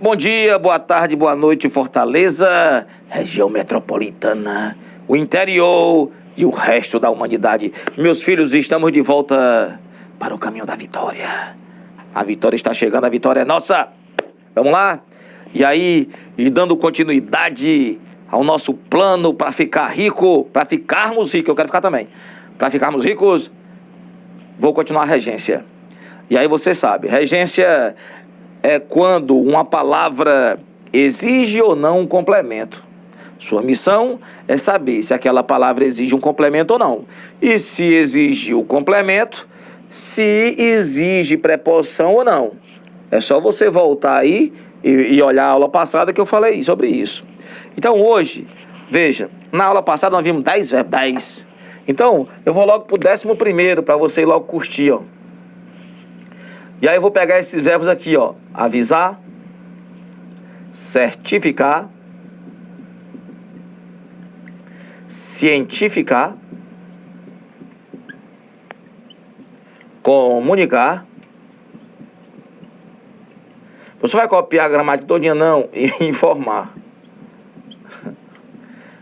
Bom dia, boa tarde, boa noite, Fortaleza, região metropolitana, o interior e o resto da humanidade. Meus filhos, estamos de volta para o caminho da vitória. A vitória está chegando, a vitória é nossa. Vamos lá? E aí, e dando continuidade ao nosso plano para ficar rico, para ficarmos ricos, eu quero ficar também. Para ficarmos ricos, vou continuar a regência. E aí você sabe, regência é quando uma palavra exige ou não um complemento. Sua missão é saber se aquela palavra exige um complemento ou não. E se exige o complemento, se exige preposição ou não. É só você voltar aí e olhar a aula passada que eu falei sobre isso. Então hoje, veja, na aula passada nós vimos 10 verbos, 10. Então eu vou logo pro 11º para você ir logo curtir, ó. E aí eu vou pegar esses verbos aqui, ó. Avisar, certificar, cientificar, comunicar. Você vai copiar a gramática todinha não e informar.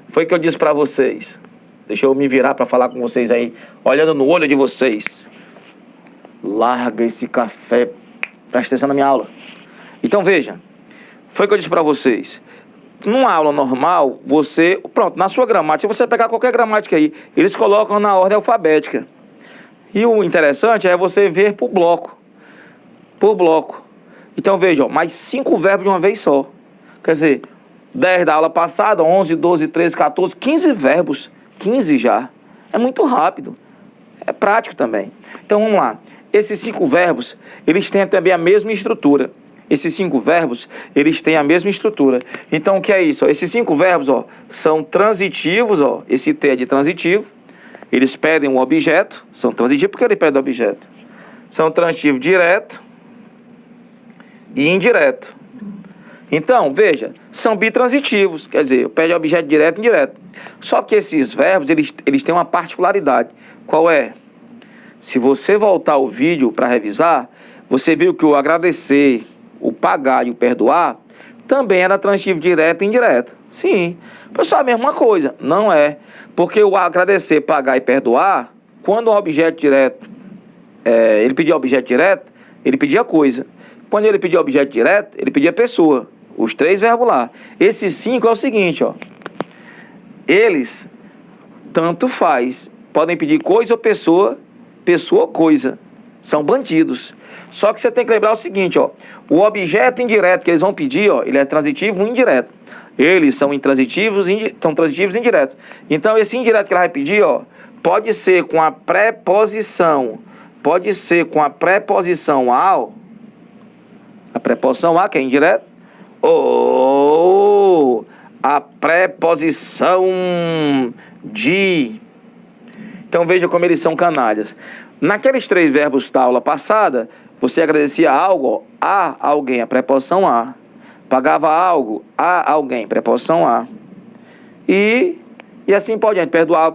Foi o que eu disse para vocês. Deixa eu me virar para falar com vocês aí, olhando no olho de vocês. Larga esse café, presta atenção na minha aula. Então veja, foi o que eu disse para vocês. Numa aula normal, você, pronto, na sua gramática, se você pegar qualquer gramática aí, eles colocam na ordem alfabética. E o interessante é você ver por bloco. Por bloco. Então veja, ó, mais 5 verbos de uma vez só. Quer dizer, 10 da aula passada, 11, 12, 13, 14, 15 verbos. 15 já. É muito rápido. É prático também. Então vamos lá. Esses 5 verbos, eles têm também a mesma estrutura. Esses 5 verbos, eles têm a mesma estrutura. Então, o que é isso? Esses 5 verbos, ó, são transitivos, ó. Esse T é de transitivo. Eles pedem um objeto. São transitivos porque ele pede objeto. São transitivos direto e indireto. Então, veja, são bitransitivos. Quer dizer, pede objeto direto e indireto. Só que esses verbos, eles têm uma particularidade. Qual é? Se você voltar o vídeo para revisar, você viu que o agradecer, o pagar e o perdoar também era transitivo direto e indireto. Sim. Pessoal, a mesma coisa. Não é. Porque o agradecer, pagar e perdoar, quando o objeto direto, ele pedia objeto direto, ele pedia coisa. Quando ele pedia objeto direto, ele pedia pessoa. Os 3 verbos lá. Esses 5 é o seguinte, ó. Eles, tanto faz, podem pedir coisa ou pessoa, pessoa ou coisa. São bandidos. Só que você tem que lembrar o seguinte, ó. O objeto indireto que eles vão pedir, ó, ele é transitivo e indireto. Eles são intransitivos, são transitivos e indiretos. Então, esse indireto que ela vai pedir, ó, pode ser com a preposição. Pode ser com a preposição ao. A preposição a, que é indireto. Ou a preposição de. Então veja como eles são canalhas. Naqueles 3 verbos da aula passada, você agradecia algo, a alguém, a preposição a. Pagava algo, a alguém, preposição a. E assim por diante.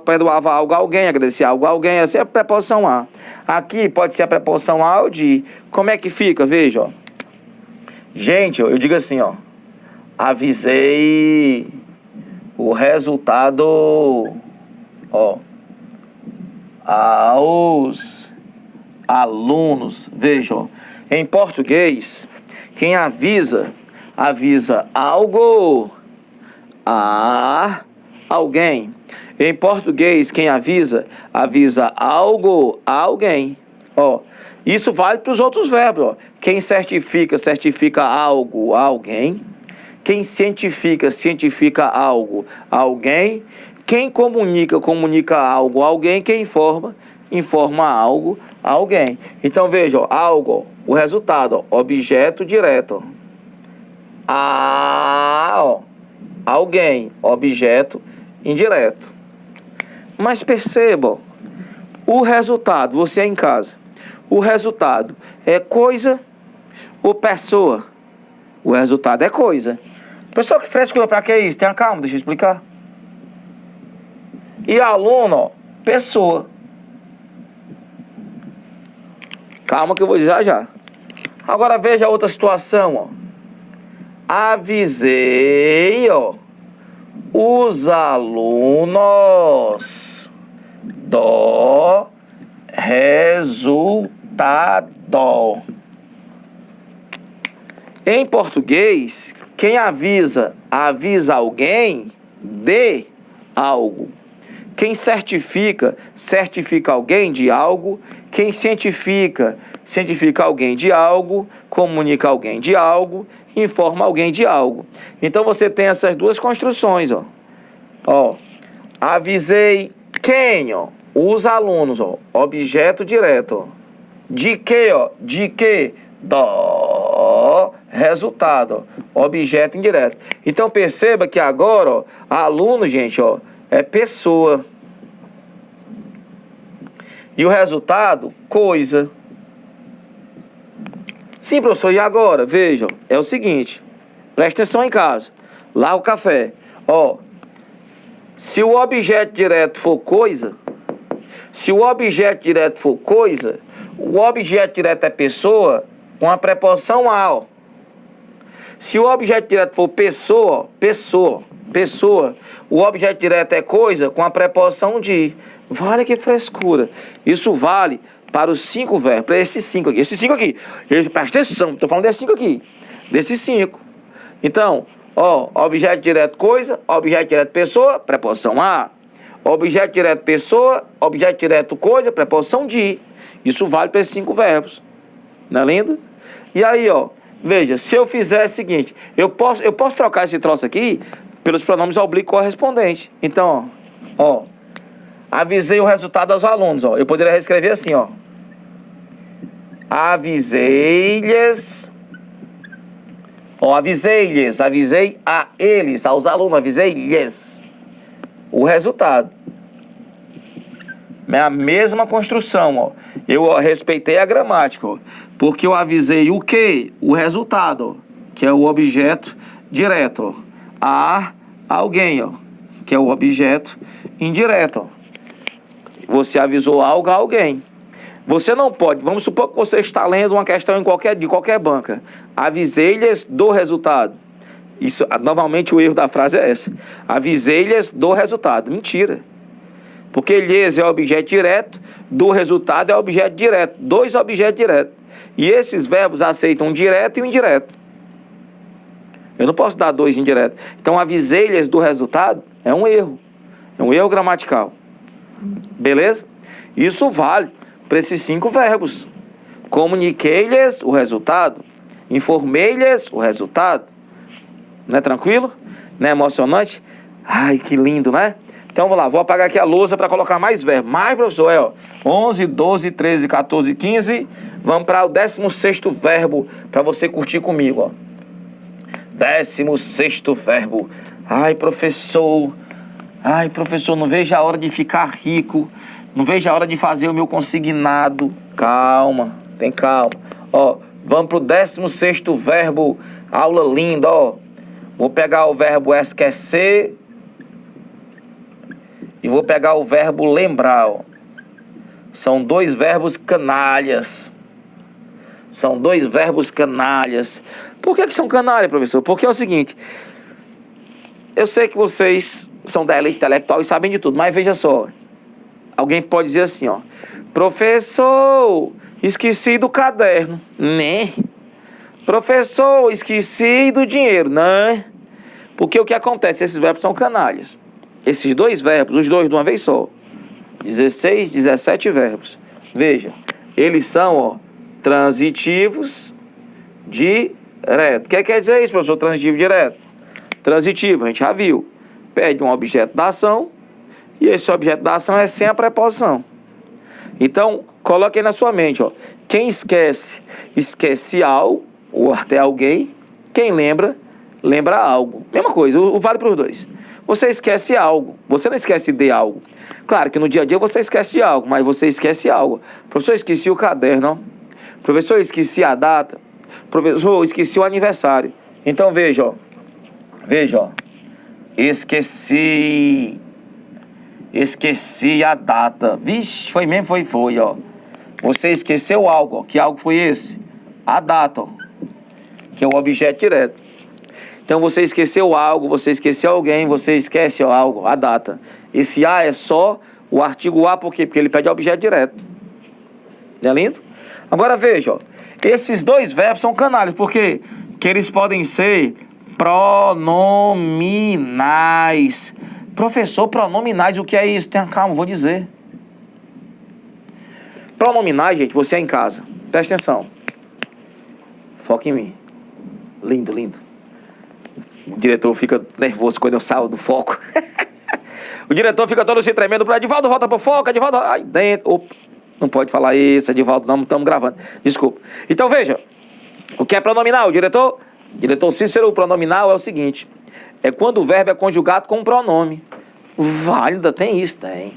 Perdoava algo a alguém, agradecia algo a alguém, assim é a preposição a. Aqui pode ser a preposição a ou de. Como é que fica? Veja, ó. Gente, eu digo assim, ó. Avisei o resultado, ó, aos alunos. Vejam, em português, quem avisa algo a alguém. Em português, quem avisa algo a alguém. Ó, isso vale para os outros verbos, ó. Quem certifica algo a alguém. Quem cientifica algo a alguém. Quem comunica algo a alguém. Quem informa algo a alguém. Então veja, ó, algo, ó, o resultado, ó, objeto direto. Ó, alguém, objeto indireto. Mas perceba, ó, o resultado, você é em casa. O resultado é coisa ou pessoa? O resultado é coisa. Pessoal, que frescura, pra que isso? Tenha calma, deixa eu explicar. E aluno, ó, pessoa. Calma que eu vou dizer já. Agora veja outra situação, ó. avisei, ó, os alunos do resultado. Em português, quem avisa alguém de algo. Quem certifica alguém de algo. Quem cientifica alguém de algo. Comunica alguém de algo. Informa alguém de algo. Então você tem essas duas construções, ó. Ó, avisei quem, ó? Os alunos, ó. Objeto direto, ó. De que, ó? De que? Do resultado, ó. Objeto indireto. Então perceba que agora, ó, aluno, gente, ó, é pessoa. E o resultado, coisa. Sim, professor, e agora? Vejam, é o seguinte. Presta atenção em casa. Lá o café. Ó, se o objeto direto for coisa, o objeto direto é pessoa com a preposição a. Se o objeto direto for pessoa, o objeto direto é coisa com a preposição de. Vale que frescura. Isso vale para os 5 verbos, para esses 5 aqui. Esses 5 aqui. Presta atenção, estou falando desses 5 aqui. Desses 5. Então, ó, objeto direto coisa, objeto direto pessoa, preposição a. Objeto direto pessoa, objeto direto coisa, preposição de. Isso vale para esses 5 verbos. Não é lindo? E aí, ó, veja, se eu fizer o seguinte, eu posso trocar esse troço aqui pelos pronomes oblíquos correspondentes. Então, ó, avisei o resultado aos alunos, ó. Eu poderia reescrever assim, ó. Avisei-lhes. Ó, avisei a eles, aos alunos, avisei-lhes o resultado. É a mesma construção, ó. Eu respeitei a gramática, ó, porque eu avisei o quê? O resultado, ó, que é o objeto direto, ó. A alguém, ó, que é o objeto indireto, ó. Você avisou algo a alguém. Você não pode, vamos supor que você está lendo uma questão de qualquer banca. Avisei-lhes do resultado. Isso, normalmente o erro da frase é esse. Avisei-lhes do resultado. Mentira. Porque lhes é objeto direto, do resultado é objeto direto. 2 objetos diretos. E esses verbos aceitam direto e o indireto. Eu não posso dar 2 indiretos. Então, avisei-lhes do resultado é um erro. É um erro gramatical. Beleza? Isso vale para esses 5 verbos. Comuniquei-lhes o resultado. Informei-lhes o resultado. Não é tranquilo? Não é emocionante? Ai, que lindo, né? Então, vamos lá. Vou apagar aqui a lousa para colocar mais verbos. Mais, professor, ó. 11, 12, 13, 14, 15. Vamos para o 16º verbo para você curtir comigo, ó. 16º verbo. Ai, professor, não vejo a hora de ficar rico. Não vejo a hora de fazer o meu consignado. Calma, tem calma. Ó, vamos pro 16º verbo. Aula linda, ó. Vou pegar o verbo esquecer e vou pegar o verbo lembrar, ó. São 2 verbos canalhas. Por que são canalhas, professor? Porque é o seguinte. Eu sei que vocês são da elite intelectual e sabem de tudo, mas veja só. Alguém pode dizer assim, ó. Professor, esqueci do caderno. Né? Professor, esqueci do dinheiro. Né? Porque o que acontece? Esses verbos são canalhas. Esses 2 verbos, os 2 de uma vez só. 16, 17 verbos. Veja, eles são, ó, transitivos direto. O que quer dizer isso, professor? Transitivo direto. Transitivo, a gente já viu. Pede um objeto da ação e esse objeto da ação é sem a preposição. Então, coloque aí na sua mente, ó. Quem esquece algo, ou até alguém. Quem lembra algo. Mesma coisa, vale para os 2. Você esquece algo, você não esquece de algo. Claro que no dia a dia você esquece de algo, mas você esquece algo. Professor, esqueci o caderno, ó. Professor, esqueci a data. Professor, esqueci o aniversário. Então, veja, ó. Esqueci a data. Vixe, foi mesmo, foi, ó. Você esqueceu algo, ó. Que algo foi esse? A data, ó. Que é o objeto direto. Então você esqueceu algo, você esqueceu alguém, você esquece algo, a data. Esse a é só o artigo a, por quê? Porque ele pede objeto direto. Não é lindo? Agora veja, ó, esses dois verbos são canalhas, porque que eles podem ser pronominais. Professor, pronominais, o que é isso? Tenha calma, vou dizer. Pronominais, gente, você é em casa. Presta atenção. Foca em mim. Lindo, lindo. O diretor fica nervoso quando eu saio do foco. O diretor fica todo se tremendo. Edivaldo, volta pro foco. Edivaldo, ai, dentro. Opa, não pode falar isso, Edivaldo, não estamos gravando. Desculpa. Então, veja. O que é pronominal, diretor? Diretor Cícero, o pronominal é o seguinte. É quando o verbo é conjugado com um pronome. Válida, tem isso, tem.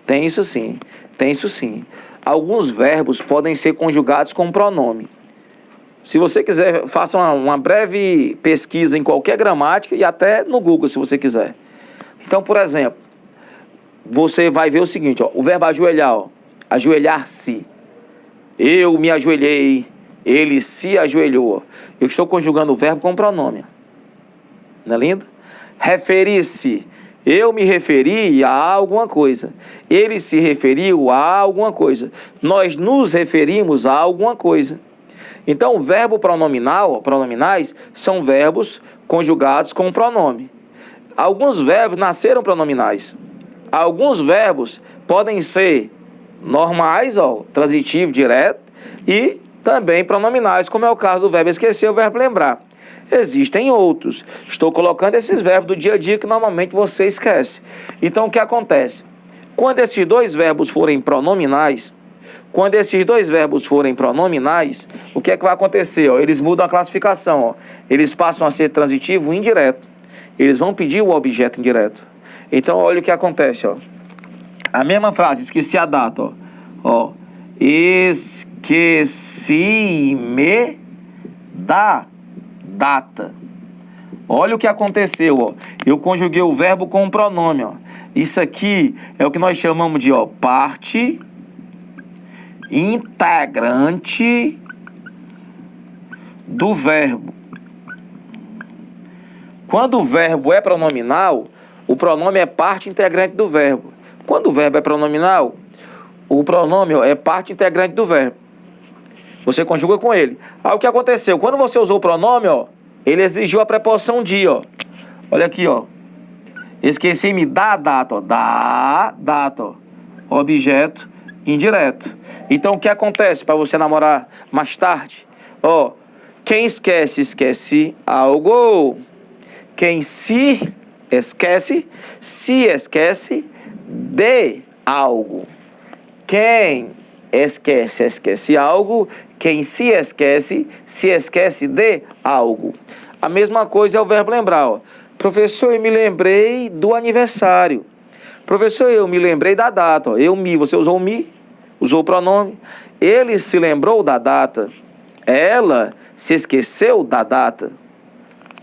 Tem isso sim. Tem isso sim. Alguns verbos podem ser conjugados com um pronome. Se você quiser, faça uma breve pesquisa em qualquer gramática e até no Google, se você quiser. Então, por exemplo, você vai ver o seguinte, ó, o verbo ajoelhar, ó, ajoelhar-se. Eu me ajoelhei, ele se ajoelhou. Eu estou conjugando o verbo com pronome. Não é lindo? Referir-se. Eu me referi a alguma coisa. Ele se referiu a alguma coisa. Nós nos referimos a alguma coisa. Então, o verbo pronominal, pronominais, são verbos conjugados com pronome. Alguns verbos nasceram pronominais. Alguns verbos podem ser normais, ó, transitivo, direto, e também pronominais, como é o caso do verbo esquecer, o verbo lembrar. Existem outros. Estou colocando esses verbos do dia a dia que normalmente você esquece. Então, o que acontece? Quando esses dois verbos forem pronominais, o que é que vai acontecer? Ó? Eles mudam a classificação. Ó. Eles passam a ser transitivo indireto. Eles vão pedir o objeto indireto. Então, olha o que acontece. Ó. A mesma frase, esqueci a data. Ó. Esqueci-me da data. Olha o que aconteceu. Ó. Eu conjuguei o verbo com um pronome. Ó. Isso aqui é o que nós chamamos de parte integrante do verbo. Quando o verbo é pronominal, o pronome é parte integrante do verbo. Quando o verbo é pronominal, o pronome é parte integrante do verbo. Você conjuga com ele. Aí o que aconteceu? Quando você usou o pronome, ó, ele exigiu a preposição de, ó. Olha aqui, ó. Esqueci-me da data, ó. Da data, ó. Objeto indireto. Então, o que acontece para você namorar mais tarde? Ó, quem esquece, esquece algo. Quem se esquece de algo. Quem esquece, esquece algo. Quem se esquece de algo. A mesma coisa é o verbo lembrar. Ó. Professor, eu me lembrei do aniversário. Professor, eu me lembrei da data. Ó. Você usou o me, usou o pronome. Ele se lembrou da data. Ela se esqueceu da data.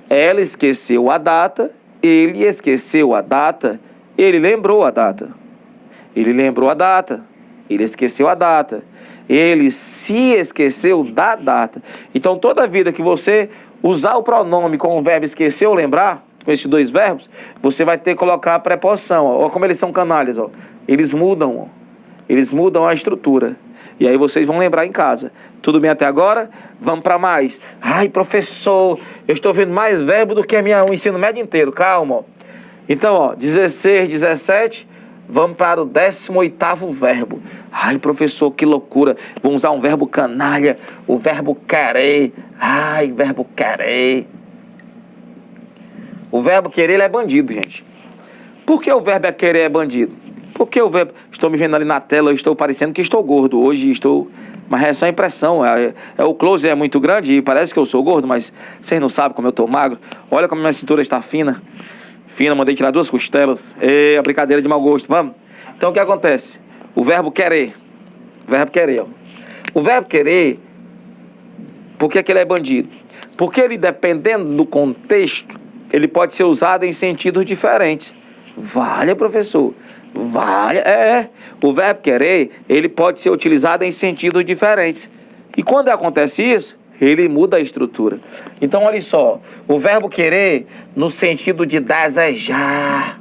Ela esqueceu a data. Ele esqueceu a data. Ele lembrou a data. Ele lembrou a data. Ele esqueceu a data. Ele se esqueceu da data. Então, toda vida que você usar o pronome com o verbo esquecer ou lembrar, com esses dois verbos, você vai ter que colocar a preposição. Olha como eles são canalhas. Ó. Eles mudam. Ó. Eles mudam a estrutura. E aí vocês vão lembrar em casa. Tudo bem até agora? Vamos para mais. Ai, professor, eu estou vendo mais verbo do que o ensino médio inteiro. Calma. Ó. Então, ó, 16, 17... Vamos para o 18º verbo. Ai, professor, que loucura. Vamos usar um verbo canalha. O verbo querer. Ai, verbo querer. O verbo querer, ele é bandido, gente. Por que o verbo querer é bandido? Porque o verbo... Estou me vendo ali na tela, eu estou parecendo que estou gordo. Hoje estou... Mas é só impressão. O close é muito grande e parece que eu sou gordo, mas vocês não sabem como eu estou magro. Olha como minha cintura está fina. Mandei tirar 2 costelas. A brincadeira de mau gosto. Vamos? Então, o que acontece? O verbo querer. Verbo querer, ó. O verbo querer, por que ele é bandido? Porque ele, dependendo do contexto, ele pode ser usado em sentidos diferentes. Vale, professor. Vale. O verbo querer, ele pode ser utilizado em sentidos diferentes. E quando acontece isso, ele muda a estrutura. Então, olha só, o verbo querer no sentido de desejar,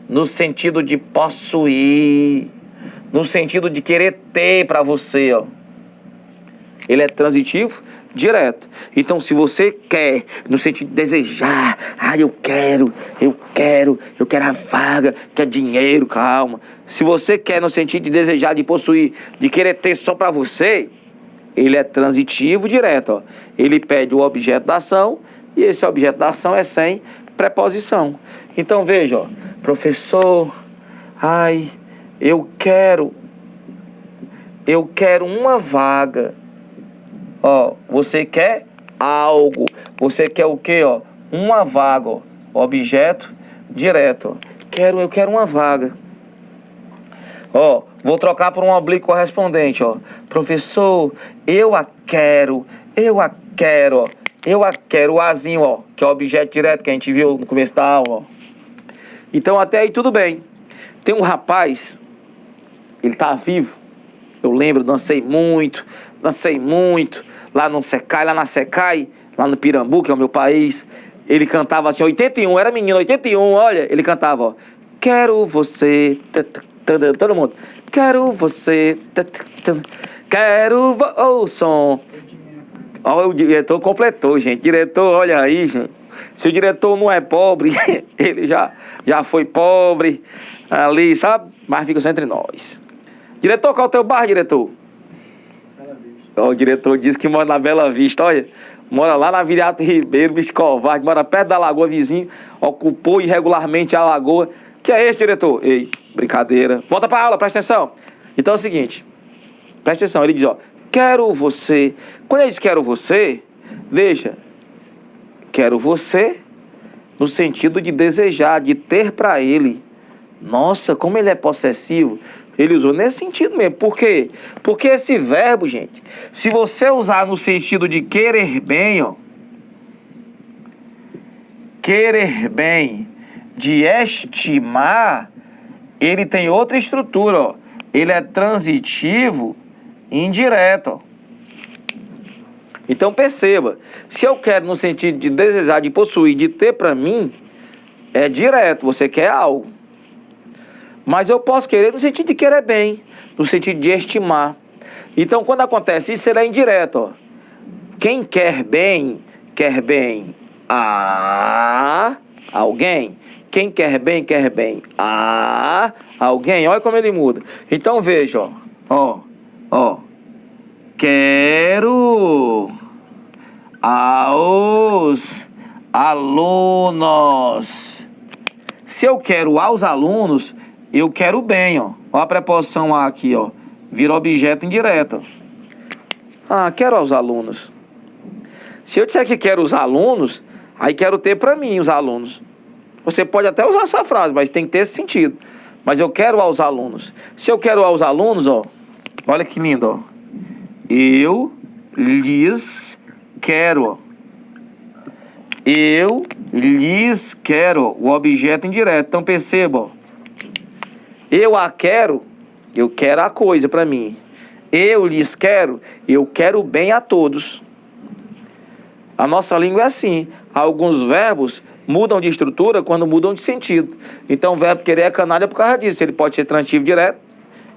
no sentido de possuir, no sentido de querer ter para você, ó. Ele é transitivo, direto. Então, se você quer, no sentido de desejar, eu quero a vaga, quer dinheiro, calma. Se você quer no sentido de desejar, de possuir, de querer ter só para você, ele é transitivo, direto, ó. Ele pede o objeto da ação e esse objeto da ação é sem preposição. Então, veja, ó, professor, eu quero uma vaga. Ó, você quer algo. Você quer o quê, ó? Uma vaga, ó. Objeto direto, ó. Eu quero uma vaga. Ó, vou trocar por um oblíquo correspondente, ó. Professor, eu a quero, ó. O azinho, ó, que é o objeto direto que a gente viu no começo da aula, ó. Então, até aí tudo bem. Tem um rapaz, ele tá vivo. Eu lembro, dancei muito. Lá no Secai, lá na Secai, lá no Pirambu, que é o meu país. Ele cantava assim, 81, era menino, 81, olha. Ele cantava, ó. Quero você. Todo mundo. Quero você. O som. Ó, o diretor completou, gente. Diretor, olha aí, gente. Se o diretor não é pobre, ele já foi pobre ali, sabe? Mas fica só entre nós. Diretor, qual é o teu bairro, diretor? Ó, o diretor disse que mora na Bela Vista, olha. Mora lá na Viriato Ribeiro, bicho covarde, mora perto da lagoa vizinho, ocupou irregularmente a lagoa. Que é esse, diretor? Ei, brincadeira. Volta pra aula, presta atenção. Então é o seguinte, presta atenção, ele diz, ó, quero você. Quando ele diz quero você, veja, quero você no sentido de desejar, de ter pra ele. Nossa, como ele é possessivo. Ele usou nesse sentido mesmo. Por quê? Porque esse verbo, gente, se você usar no sentido de querer bem, ó, querer bem, de estimar, ele tem outra estrutura, ó. Ele é transitivo indireto, ó. Então perceba, se eu quero no sentido de desejar, de possuir, de ter para mim, é direto, você quer algo. Mas eu posso querer no sentido de querer bem, no sentido de estimar. Então, quando acontece isso, ele é indireto, ó. Quem quer bem a alguém. Quem quer bem a alguém. Olha como ele muda. Então, veja, ó. Quero aos alunos. Se eu quero aos alunos, eu quero bem, ó. Ó a preposição A aqui, ó. Vira objeto indireto. Quero aos alunos. Se eu disser que quero os alunos, aí quero ter para mim os alunos. Você pode até usar essa frase, mas tem que ter esse sentido. Mas eu quero aos alunos. Se eu quero aos alunos, ó. Olha que lindo, ó. Eu lhes quero, ó. Eu lhes quero. O objeto indireto. Então perceba, ó. Eu a quero, eu quero a coisa para mim. Eu lhes quero, eu quero bem a todos. A nossa língua é assim. Alguns verbos mudam de estrutura quando mudam de sentido. Então o verbo querer é canalha por causa disso. Ele pode ser transitivo direto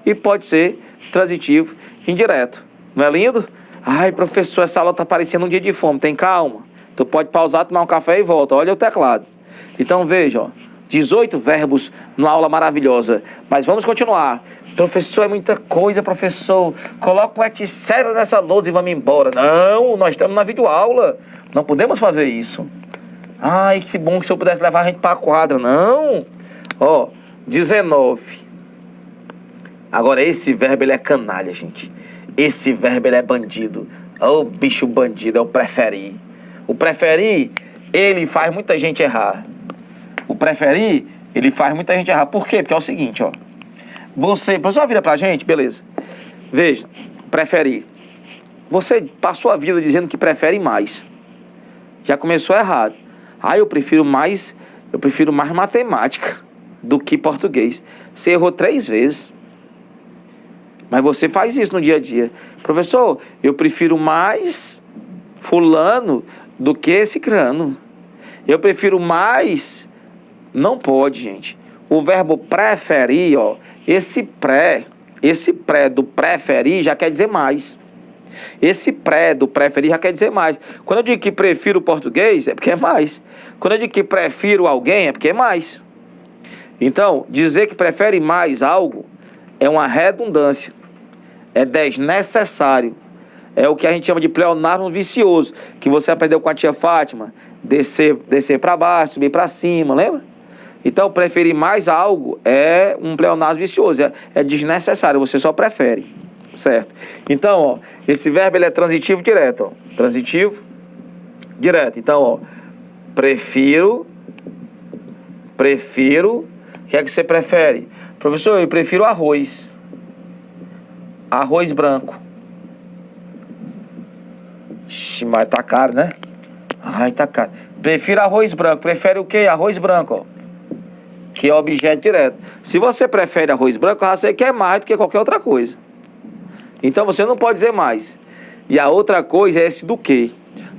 e pode ser transitivo indireto. Não é lindo? Ai, professor, essa aula tá parecendo um dia de fome. Tem calma. Tu pode pausar, tomar um café e volta. Olha o teclado. Então veja, ó. 18 verbos numa aula maravilhosa. Mas vamos continuar. Professor, é muita coisa, professor. Coloca o etc nessa lousa e vamos embora. Não, nós estamos na videoaula. Não podemos fazer isso. Ai, que bom que se eu pudesse levar a gente para a quadra. Não. Ó, 19. Agora, esse verbo, ele é canalha, gente. Esse verbo, ele é bandido. Ô, bicho bandido, é o preferir. O preferir, ele faz muita gente errar. O preferir, ele faz muita gente errar. Por quê? Porque é o seguinte, ó. Você, professor, vira pra gente, beleza. Veja, preferir. Você passou a vida dizendo que prefere mais. Já começou errado. Eu prefiro mais matemática do que português. Você errou 3 vezes. Mas você faz isso no dia a dia. Professor, eu prefiro mais fulano do que cicrano. Eu prefiro mais, não pode, gente. O verbo preferir, ó, esse pré do preferir já quer dizer mais. Esse pré do preferir já quer dizer mais. Quando eu digo que prefiro o português, é porque é mais. Quando eu digo que prefiro alguém, é porque é mais. Então, dizer que prefere mais algo é uma redundância. É desnecessário. É o que a gente chama de pleonasmo vicioso, que você aprendeu com a tia Fátima. Descer para baixo, subir para cima, lembra? Então, preferir mais algo é um pleonasmo vicioso. É desnecessário, você só prefere. Certo? Então, ó, esse verbo ele é transitivo direto, ó. Transitivo direto. Então, ó, prefiro. O que é que você prefere? Professor, eu prefiro arroz. Arroz branco. Ixi, mas tá caro, né? Ai, tá caro. Prefiro arroz branco. Prefere o quê? Arroz branco, ó. Que é objeto direto. Se você prefere arroz branco, eu já sei que é mais do que qualquer outra coisa. Então você não pode dizer mais. E a outra coisa é esse do que.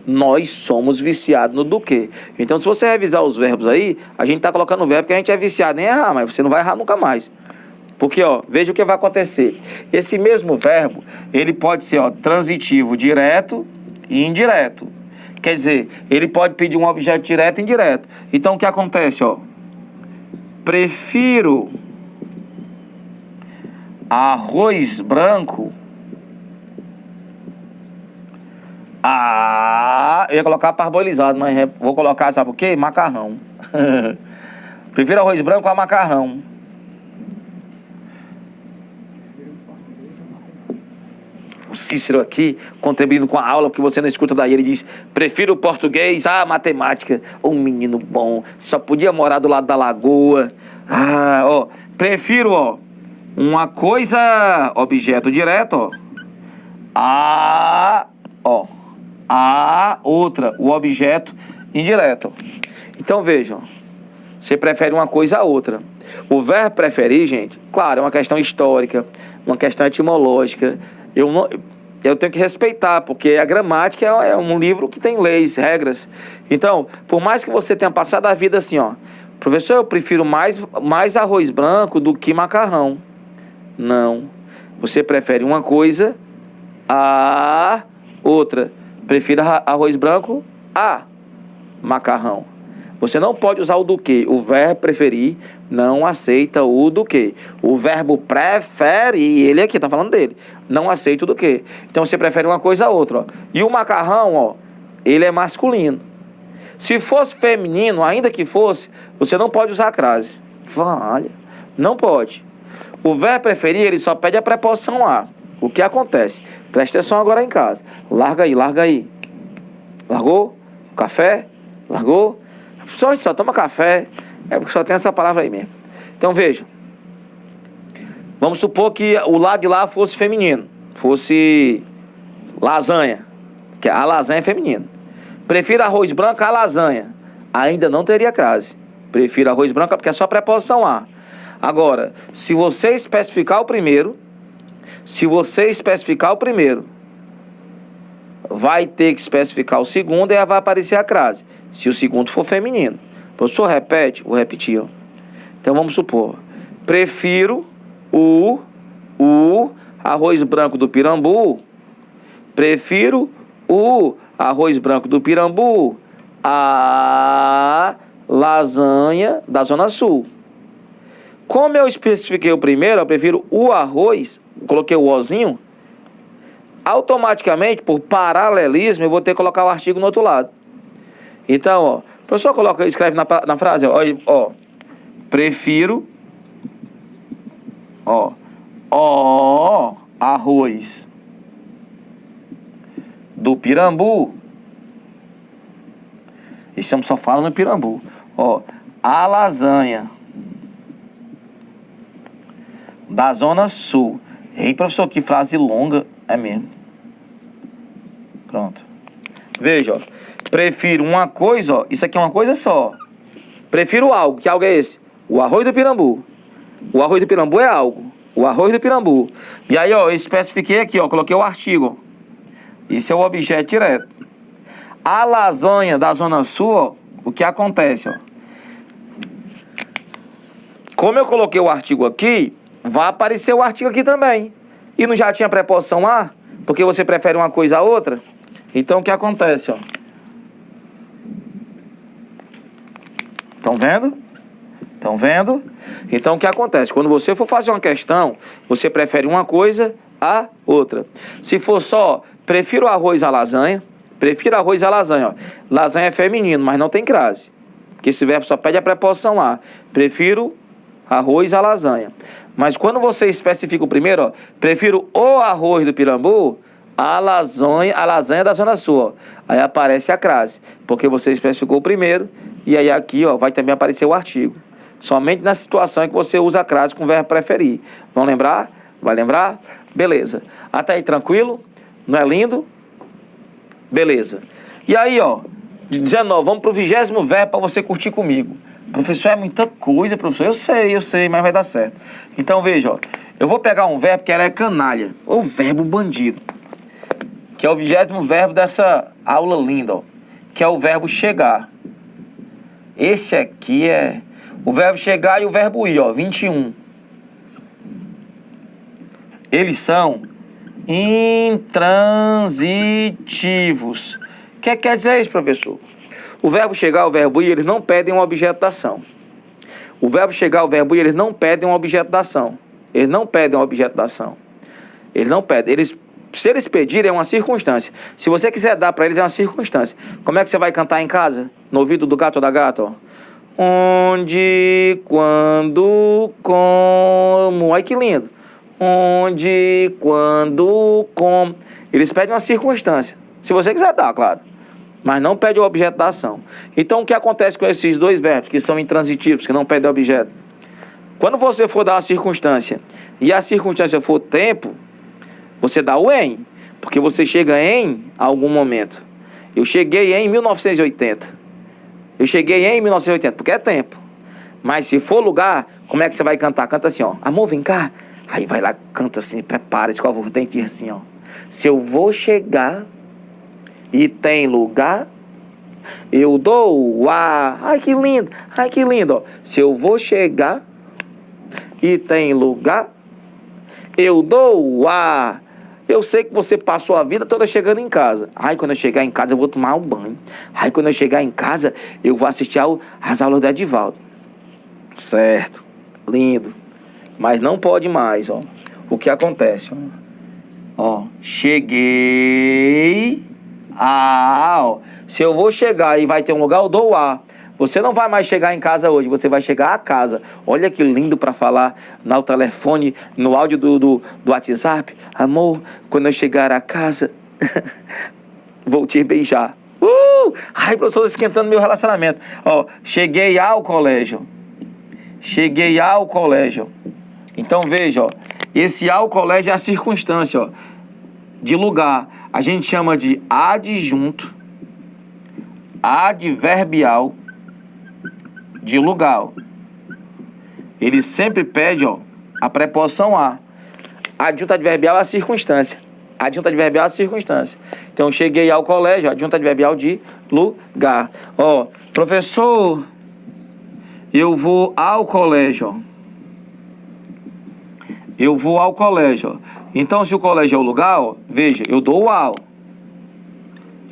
Nós somos viciados no do que. Então se você revisar os verbos aí, a gente está colocando o verbo que a gente é viciado em errar, mas você não vai errar nunca mais. Porque, ó, veja o que vai acontecer. Esse mesmo verbo, ele pode ser, ó, transitivo direto e indireto. Quer dizer, ele pode pedir um objeto direto e indireto. Então o que acontece, ó? Prefiro arroz branco. Eu ia colocar parbolizado, mas vou colocar, sabe o quê? Macarrão. Prefiro arroz branco a macarrão. O Cícero aqui, contribuindo com a aula, porque você não escuta daí, ele diz, prefiro o português à matemática. Um menino bom, só podia morar do lado da lagoa. Ó, prefiro, ó, uma coisa, objeto direto, ó, a outra, o objeto indireto. Então vejam, você prefere uma coisa a outra. O verbo preferir, gente, claro, é uma questão histórica, uma questão etimológica. Eu tenho que respeitar, porque a gramática é um livro que tem leis, regras. Então, por mais que você tenha passado a vida assim, ó, professor, eu prefiro mais arroz branco do que macarrão. Não. Você prefere uma coisa a outra. Prefiro arroz branco a macarrão. Você não pode usar o do que. O verbo preferir não aceita o do que. O verbo prefere, ele aqui, tá falando dele, não aceita o do que. Então você prefere uma coisa a outra, ó. E o macarrão, ó, ele é masculino. Se fosse feminino, ainda que fosse, você não pode usar a crase. Olha, não pode. O verbo preferir, ele só pede a preposição a. O que acontece? Presta atenção agora em casa. Larga aí. Largou? Café? Largou? Só toma café. É porque só tem essa palavra aí mesmo. Então veja. Vamos supor que o lado de lá fosse feminino. Fosse lasanha. Que a lasanha é feminino. Prefiro arroz branco à lasanha. Ainda não teria crase. Prefiro arroz branco porque é só preposição a. Agora, se você especificar o primeiro, vai ter que especificar o segundo e aí vai aparecer a crase. Se o segundo for feminino. Professor, repete? Vou repetir, ó. Então vamos supor. Prefiro o arroz branco do Pirambu. Prefiro o arroz branco do Pirambu a lasanha da Zona Sul. Como eu especifiquei o primeiro, eu prefiro o arroz, coloquei o ozinho, automaticamente, por paralelismo, eu vou ter que colocar o artigo no outro lado. Então, ó, o professor escreve na frase, ó, prefiro, arroz do Pirambu. Estamos só falando no Pirambu. Ó, a lasanha da Zona Sul. Ei, professor, que frase longa. É mesmo. Pronto. Veja, ó. Prefiro uma coisa, ó. Isso aqui é uma coisa só. Prefiro algo. Que algo é esse? O arroz do Pirambu. O arroz do Pirambu é algo. O arroz do Pirambu. E aí, ó, eu especifiquei aqui, ó. Coloquei o artigo. Isso é o objeto direto. A lasanha da Zona Sul, ó, o que acontece, ó? Como eu coloquei o artigo aqui, vai aparecer o artigo aqui também. E não já tinha preposição a? Porque você prefere uma coisa a outra? Então, o que acontece, ó? Estão vendo? Estão vendo? Então, o que acontece? Quando você for fazer uma questão, você prefere uma coisa a outra. Se for só, prefiro arroz à lasanha, prefiro arroz à lasanha, ó. Lasanha é feminino, mas não tem crase. Porque esse verbo só pede a preposição a. Prefiro arroz à lasanha. Mas quando você especifica o primeiro, ó, prefiro o arroz do Pirambu, a lasanha da Zona Sul, ó. Aí aparece a crase, porque você especificou o primeiro, e aí aqui, ó, vai também aparecer o artigo. Somente na situação em que você usa a crase com o verbo preferir. Vão lembrar? Vai lembrar? Beleza. Até aí tranquilo? Não é lindo? Beleza. E aí, ó, de 19, vamos pro 20º verbo para você curtir comigo. Professor, é muita coisa, professor. Eu sei, mas vai dar certo. Então, veja, ó. Eu vou pegar um verbo que é canalha, ou verbo bandido, que é o 20º verbo dessa aula linda, ó, que é o verbo chegar. Esse aqui é o verbo chegar e o verbo ir, ó, 21. Eles são intransitivos. O que quer dizer isso, professor? O verbo chegar e o verbo ir, eles não pedem um objeto da ação. O verbo chegar e o verbo ir, eles não pedem um objeto da ação. Eles não pedem um objeto da ação. Eles não pedem. Se eles pedirem, é uma circunstância. Se você quiser dar para eles, é uma circunstância. Como é que você vai cantar em casa? No ouvido do gato ou da gata, ó. Onde, quando, como. Ai, que lindo. Onde, quando, como. Eles pedem uma circunstância. Se você quiser dar, claro. Mas não pede o objeto da ação. Então, o que acontece com esses dois verbos que são intransitivos, que não pedem objeto? Quando você for dar uma circunstância e a circunstância for tempo, você dá o em, porque você chega em algum momento. Eu cheguei em 1980. Eu cheguei em 1980, porque é tempo. Mas se for lugar, como é que você vai cantar? Canta assim, ó. Amor, vem cá. Aí vai lá, canta assim, prepara, escova o dente assim, ó. Se eu vou chegar e tem lugar, eu dou o ar. Ai, que lindo, ó. Se eu vou chegar e tem lugar, eu dou o ar. Eu sei que você passou a vida toda chegando em casa. Ai, quando eu chegar em casa, eu vou tomar um banho. Ai, quando eu chegar em casa, eu vou assistir às aulas do Edivaldo. Certo, lindo. Mas não pode mais, ó. O que acontece, ó. Cheguei ó. Se eu vou chegar e vai ter um lugar, eu dou o ar. Você não vai mais chegar em casa hoje, você vai chegar a casa. Olha que lindo para falar no telefone, no áudio do WhatsApp. Amor, quando eu chegar a casa, vou te beijar. Ai, professor, esquentando meu relacionamento. Ó, cheguei ao colégio. Cheguei ao colégio. Então, veja, ó. Esse ao colégio é a circunstância, ó, de lugar. A gente chama de adjunto, adverbial, de lugar, ó. Ele sempre pede, ó, a preposição a. Adjunto adverbial é a circunstância. Adjunto adverbial é a circunstância. Então, cheguei ao colégio, adjunto adverbial de lugar. Ó, professor, eu vou ao colégio, ó. Eu vou ao colégio, ó. Então, se o colégio é o lugar, ó, veja, eu dou o ao.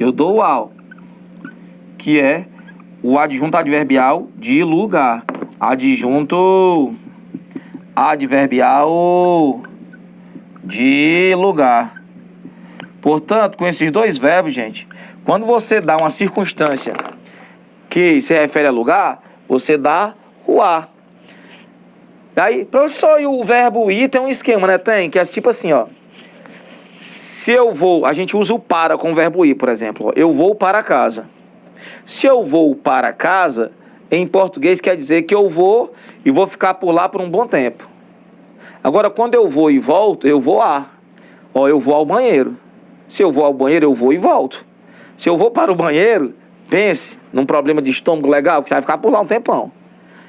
Eu dou o ao, que é o adjunto adverbial de lugar. Adjunto adverbial de lugar. Portanto, com esses dois verbos, gente, quando você dá uma circunstância que se refere a lugar, você dá o a. Aí, professor, e o verbo ir tem um esquema, né? Tem, que é tipo assim, ó. Se eu vou, a gente usa o para com o verbo ir, por exemplo. Ó, eu vou para casa. Se eu vou para casa, em português quer dizer que eu vou e vou ficar por lá por um bom tempo. Agora, quando eu vou e volto, eu vou a. Ó, eu vou ao banheiro. Se eu vou ao banheiro, eu vou e volto. Se eu vou para o banheiro, pense num problema de estômago legal, que você vai ficar por lá um tempão.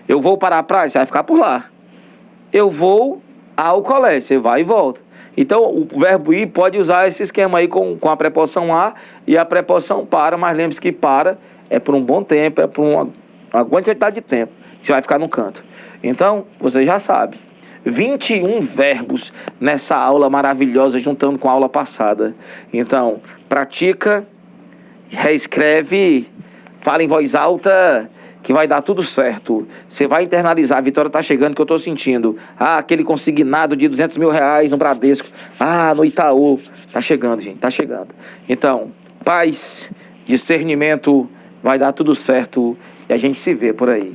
Eu vou para a praia, você vai ficar por lá. Eu vou ao colégio, você vai e volta. Então, o verbo ir pode usar esse esquema aí com a preposição a e a preposição para, mas lembre-se que para é por um bom tempo, é por uma grande quantidade de tempo que você vai ficar no canto. Então, você já sabe. 21 verbos nessa aula maravilhosa, juntando com a aula passada. Então, pratica, reescreve, fala em voz alta, que vai dar tudo certo. Você vai internalizar. A vitória tá chegando, que eu tô sentindo. Ah, aquele consignado de R$200 mil no Bradesco. Ah, no Itaú. Tá chegando, gente, tá chegando. Então, paz, discernimento, vai dar tudo certo e a gente se vê por aí.